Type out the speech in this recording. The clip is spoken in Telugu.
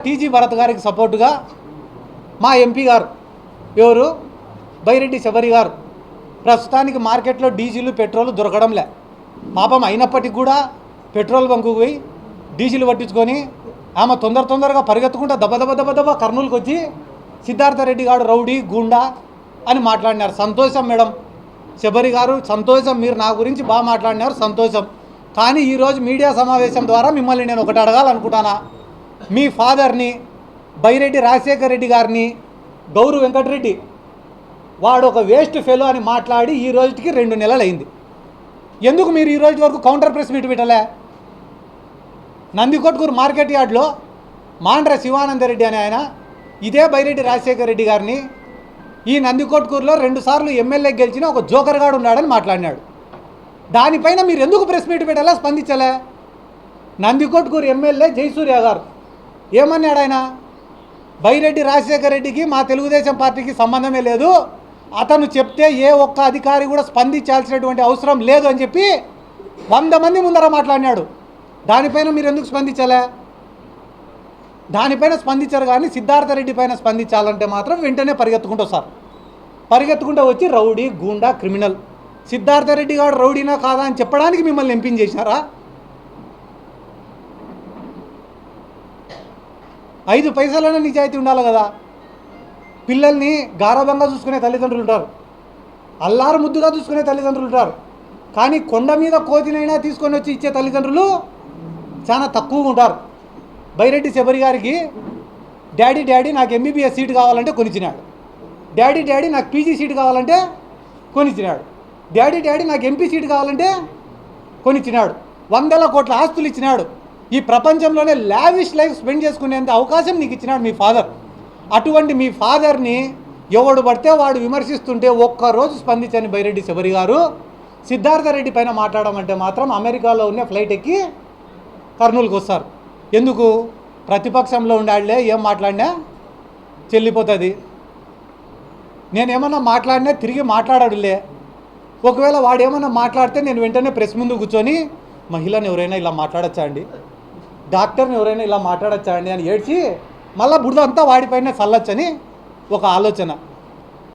టీజీ భరత్ గారికి సపోర్టుగా మా ఎంపీ గారు ఎవరు బైరెడ్డి శబరి గారు ప్రస్తుతానికి మార్కెట్లో డీజిల్ పెట్రోల్ దొరకడంలే పాపం అయినప్పటికీ కూడా పెట్రోల్ బంకుకు పోయి డీజిల్ పట్టించుకొని ఆమె తొందరగా పరిగెత్తుకుంటా దెబ్బ కర్నూలుకి వచ్చి సిద్ధార్థరెడ్డి గారు రౌడీ గూండా అని మాట్లాడినారు. సంతోషం మేడం శబరి గారు, సంతోషం, మీరు నా గురించి బాగా మాట్లాడినారు, సంతోషం. కానీ ఈరోజు మీడియా సమావేశం ద్వారా మిమ్మల్ని నేను ఒకటి అడగాలనుకుంటానా. మీ ఫాదర్ని బైరెడ్డి రాజశేఖర రెడ్డి గారిని గౌరవ్ వెంకటరెడ్డి వాడు ఒక వేస్ట్ ఫెలో అని మాట్లాడి ఈ రోజుకి 2 నెలలు అయింది. ఎందుకు మీరు ఈ రోజు వరకు కౌంటర్ ప్రెస్ మీట్ పెట్టలే? నందికొట్కూరు మార్కెట్ యార్డ్లో మాండ్ర శివానందరెడ్డి అనే ఆయన ఇదే బైరెడ్డి రాజశేఖర రెడ్డి గారిని ఈ నందికొట్కూరులో 2 సార్లు ఎమ్మెల్యే గెలిచిన ఒక జోకర్గాడు ఉన్నాడని మాట్లాడినాడు. దానిపైన మీరు ఎందుకు ప్రెస్ మీట్ పెట్టాలా, స్పందించలే? నందికొట్కూరు ఎమ్మెల్యే జయసూర్య గారు ఏమన్నాడు? ఆయన బైరెడ్డి రాజశేఖర రెడ్డికి మా తెలుగుదేశం పార్టీకి సంబంధమే లేదు, అతను చెప్తే ఏ ఒక్క అధికారి కూడా స్పందించాల్సినటువంటి అవసరం లేదు అని చెప్పి 100 మంది ముందర మాట్లాడినాడు. దానిపైన మీరు ఎందుకు స్పందించలే? దానిపైన స్పందించారు. కానీ సిద్ధార్థరెడ్డి పైన స్పందించాలంటే మాత్రం వెంటనే పరిగెత్తుకుంటూ వస్తారు. పరిగెత్తుకుంటూ వచ్చి రౌడీ గూండా క్రిమినల్. సిద్ధార్థరెడ్డి గారు రౌడీనా కాదా అని చెప్పడానికి మిమ్మల్ని ఎంపించేశారా? 5 పైసలైనా నిజాయితీ ఉండాలి కదా. పిల్లల్ని గారాబంగా చూసుకునే తల్లిదండ్రులు ఉంటారు, అల్లారు ముద్దుగా చూసుకునే తల్లిదండ్రులు ఉంటారు. కానీ కొండ మీద కోతినైనా తీసుకొని వచ్చి ఇచ్చే తల్లిదండ్రులు చాలా తక్కువగా ఉంటారు. బైరెడ్డి శబరి గారికి డాడీ నాకు ఎంబీబీఎస్ సీటు కావాలంటే కొనిచ్చినాడు. డాడీ నాకు పీజీ సీటు కావాలంటే కొనిచ్చినాడు. డాడీ నాకు ఎంపీ సీటు కావాలంటే కొనిచ్చినాడు. 100ల కోట్ల ఆస్తులు ఇచ్చినాడు. ఈ ప్రపంచంలోనే లావిష్ లైఫ్ స్పెండ్ చేసుకునేంత అవకాశం నీకు ఇచ్చినాడు మీ ఫాదర్. అటువంటి మీ ఫాదర్ని ఎవడు పడితే వాడు విమర్శిస్తుంటే ఒక్కరోజు స్పందించని బైరెడ్డి శబరి గారు సిద్ధార్థరెడ్డి పైన మాట్లాడమంటే మాత్రం అమెరికాలో ఉన్న ఫ్లైట్ ఎక్కి కర్నూలుకి వస్తారు. ఎందుకు? ప్రతిపక్షంలో ఉండాళ్లే ఏం మాట్లాడినా చెల్లిపోతుంది. నేనేమన్నా మాట్లాడినా తిరిగి మాట్లాడాడులే. ఒకవేళ వాడు ఏమన్నా మాట్లాడితే నేను వెంటనే ప్రెస్ ముందు కూర్చొని మహిళను ఎవరైనా ఇలా మాట్లాడచ్చా అండి, డాక్టర్ని ఎవరైనా ఇలా మాట్లాడచ్చా అండి అని ఏడ్చి మళ్ళీ బురద అంతా వాడిపైన చల్లొచ్చని ఒక ఆలోచన.